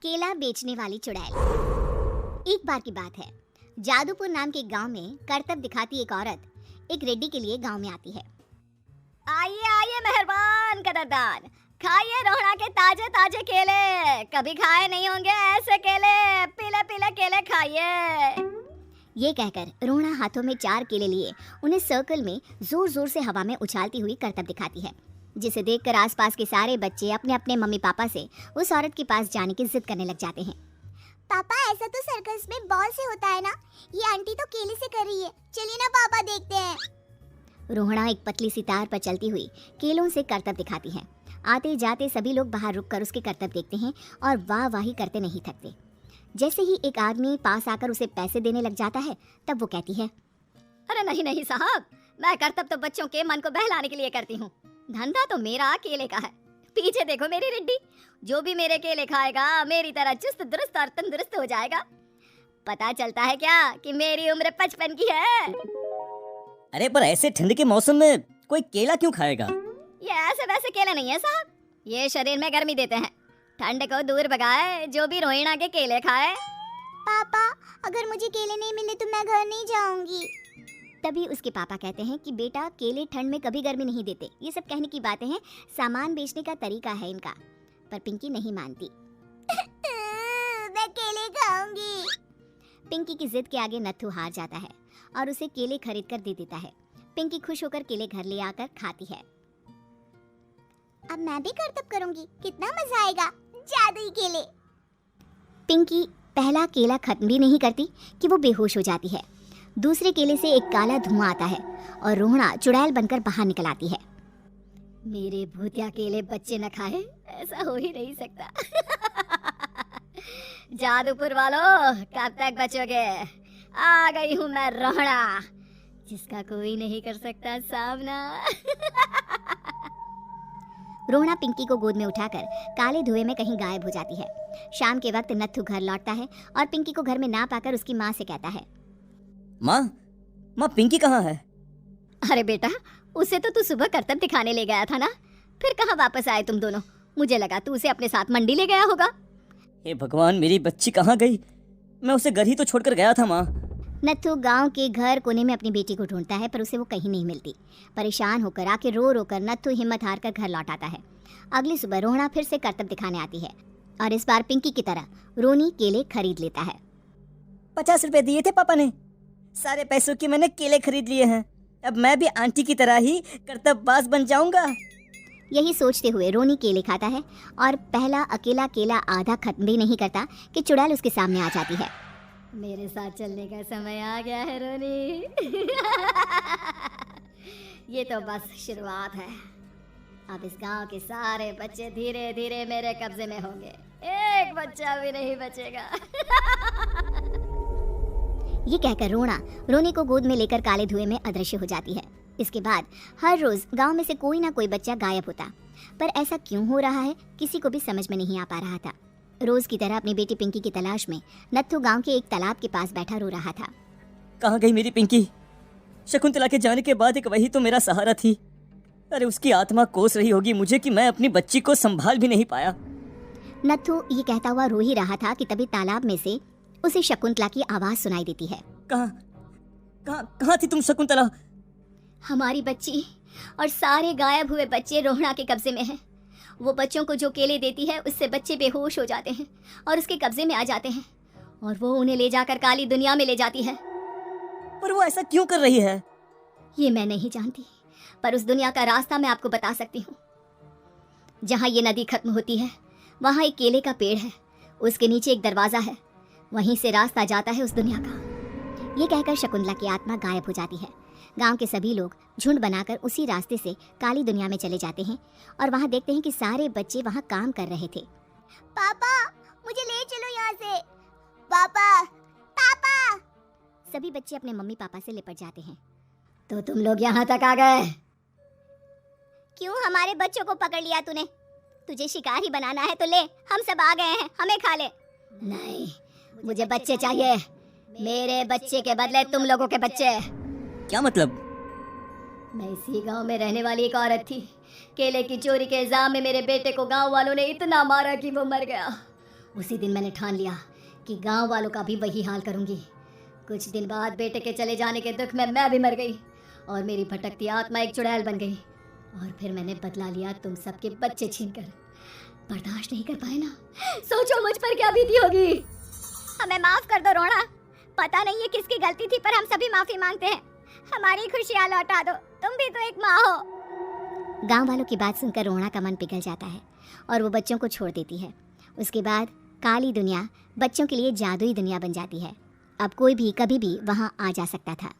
केला बेचने वाली चुड़ैल। एक बार की बात है, जादूपुर नाम के गांव में करतब दिखाती एक औरत एक रेड्डी के लिए गांव में आती है। आइए आइए मेहरबान कदरदान, खाइए रोहड़ा के ताजे ताजे केले, कभी खाए नहीं होंगे ऐसे केले, पीले पीले केले खाइए। ये कहकर रोहड़ा हाथों में 4 केले लिए उन्हें सर्कल में जोर जोर से हवा में उछालती हुई करतब दिखाती है, जिसे देखकर आसपास के सारे बच्चे अपने अपने मम्मी पापा से उस औरत के पास जाने की जिद करने लग जाते हैं। पापा ऐसा तो सर्कस में बॉल से होता है ना, ये आंटी तो केले से कर रही है, चलिए ना पापा देखते हैं। रोहड़ा एक पतली सी तार पर चलती हुई केलों से करतब दिखाती है। आते जाते सभी लोग बाहर रुककर उसके करतब देखते हैं और वाह वाही करते नहीं थकते। जैसे ही एक आदमी पास आकर उसे पैसे देने लग जाता है, तब वो कहती है, अरे नहीं नहीं साहब, मैं करतब तो बच्चों के मन को बहलाने के लिए करती हूँ, धंधा तो मेरा केले का है। पीछे देखो मेरी रिड्डी, जो भी मेरे केले खाएगा मेरी तरह चुस्त दुरुस्त और तंदुरुस्त हो जाएगा। पता चलता है क्या कि मेरी उम्र 55 की है। अरे पर ऐसे ठंड के मौसम में कोई केला क्यों खाएगा? ये ऐसे वैसे केले नहीं है साहब, ये शरीर में गर्मी देते हैं, ठंड को दूर भगाए, जो भी रोहिणा के केले खाए। पापा अगर मुझे केले नहीं मिले तो मैं घर नहीं जाऊंगी। तभी उसके पापा कहते हैं कि बेटा केले ठंड में कभी गर्मी नहीं देते, ये सब कहने की बातें हैं, सामान बेचने का तरीका है इनका। पर पिंकी नहीं मानती। मैं केले खाऊंगी। पिंकी की जिद के आगे नत्थू हार जाता है और उसे केले खरीद कर दे देता है। पिंकी खुश होकर केले घर ले आकर खाती है। अब मैं भी करतब करूंगी, कितना मजा आएगा, जादुई केले। पिंकी पहला केला खत्म भी नहीं करती कि वो बेहोश हो जाती है। दूसरे केले से एक काला धुआं आता है और रोहड़ा चुड़ैल बनकर बाहर निकल आती है। मेरे भूतिया केले बच्चे न खाए, ऐसा हो ही नहीं सकता। जादूपुर वालों, कब तक बचोगे? आ गई हूँ मैं रोहड़ा, जिसका कोई नहीं कर सकता सामना। रोहड़ा पिंकी को गोद में उठाकर काले धुएं में कहीं गायब हो जाती है। शाम के वक्त नत्थू घर लौटता है और पिंकी को घर में ना पाकर उसकी माँ से कहता है, माँ पिंकी कहाँ है? अरे बेटा, उसे तो तू सुबह करतब दिखाने ले गया था ना, फिर कहाँ वापस आए तुम दोनों? मुझे लगा तू उसे अपने साथ मंडी ले गया होगा। हे भगवान, मेरी बच्ची कहाँ गई? मैं उसे घर ही तो छोड़कर गया था माँ। नत्थू गांव के घर कोने में अपनी बेटी को ढूंढता है, पर उसे वो कहीं नहीं मिलती। परेशान होकर आके रो रो कर नत्थू हिम्मत हार कर घर लौट आता है। अगली सुबह रोहड़ा फिर से करतब दिखाने आती है और इस बार पिंकी की तरह रोनी केले खरीद लेता है। 50 रुपए दिए थे पापा ने, सारे पैसों के मैंने केले खरीद लिए हैं। अब मैं भी आंटी की तरह ही करतबबाज बन जाऊंगा। यही सोचते हुए रोनी केले खाता है और पहला अकेला केला आधा खत्म भी नहीं करता कि चुड़ैल उसके सामने आ जाती है। मेरे साथ चलने का समय आ गया है रोनी। ये तो बस शुरुआत है, अब इस गांव के सारे बच्चे धीरे धीरे मेरे कब्जे में होंगे, एक बच्चा भी नहीं बचेगा। ये कहकर रोनी को गोद में लेकर काले धुएं में अदृश्य हो जाती है। इसके बाद हर रोज गांव में से कोई ना कोई बच्चा गायब होता, पर ऐसा क्यों हो रहा है किसी को भी समझ में नहीं आ पा रहा था। रोज की तरह अपनी बेटी पिंकी की तलाश में नत्थू गांव के एक तालाब के पास बैठा रो रहा था। कहाँ गई मेरी पिंकी? शकुंतला के जाने के बाद एक वही तो मेरा सहारा थी। अरे उसकी आत्मा कोस रही होगी मुझे कि मैं अपनी बच्ची को संभाल भी नहीं पाया। नत्थू ये कहता हुआ रो ही रहा था कि तभी तालाब में से उसे शकुंतला की आवाज सुनाई देती है। कहाँ थी तुम शकुंतला? हमारी बच्ची और सारे गायब हुए बच्चे रोहड़ा के कब्जे में हैं। वो बच्चों को जो केले देती है उससे बच्चे बेहोश हो जाते हैं और उसके कब्जे में आ जाते हैं और वो उन्हें ले जाकर काली दुनिया में ले जाती है। पर वो ऐसा क्यों कर रही है? ये मैं नहीं जानती, पर उस दुनिया का रास्ता मैं आपको बता सकती हूँ। जहाँ ये नदी खत्म होती है वहाँ एक केले का पेड़ है, उसके नीचे एक दरवाजा है, वहीं से रास्ता जाता है उस दुनिया का। ये कहकर शकुंतला की आत्मा गायब हो जाती है। गांव के सभी लोग झुंड बनाकर उसी रास्ते से काली दुनिया में चले जाते हैं और वहां देखते हैं कि सारे बच्चे वहां काम कर रहे थे। पापा मुझे ले चलो यहाँ से, पापा पापा। सभी बच्चे अपने मम्मी पापा से लिपट जाते हैं। तो तुम लोग यहाँ तक आ गए? क्यों हमारे बच्चों को पकड़ लिया तूने? तुझे शिकार ही बनाना है तो ले, हम सब आ गए हैं, हमें खा ले। नहीं, मुझे बच्चे चाहिए, मेरे बच्चे के बदले तुम लोगों के बच्चे। क्या मतलब? मैं इसी गांव में रहने वाली एक औरत थी। केले की चोरी के इल्जाम में मेरे बेटे को गांव वालों ने इतना मारा कि वो मर गया। उसी दिन मैंने ठान लिया कि गांव वालों का भी वही हाल करूंगी। कुछ दिन बाद बेटे के चले जाने के दुख में मैं भी मर गई और मेरी भटकती आत्मा एक चुड़ैल बन गई। और फिर मैंने बदला लिया तुम सबके बच्चे छीनकर। बर्दाश्त नहीं कर पाए ना, सोचो मुझ पर क्या बीती होगी। हमें माफ कर दो रोना, पता नहीं है किसकी गलती थी पर हम सभी माफी मांगते हैं। हमारी खुशियाँ लौटा दो, तुम भी तो एक माँ हो। गांव वालों की बात सुनकर रोना का मन पिघल जाता है और वो बच्चों को छोड़ देती है। उसके बाद काली दुनिया बच्चों के लिए जादुई दुनिया बन जाती है। अब कोई भी कभी भी वहां आ जा सकता था।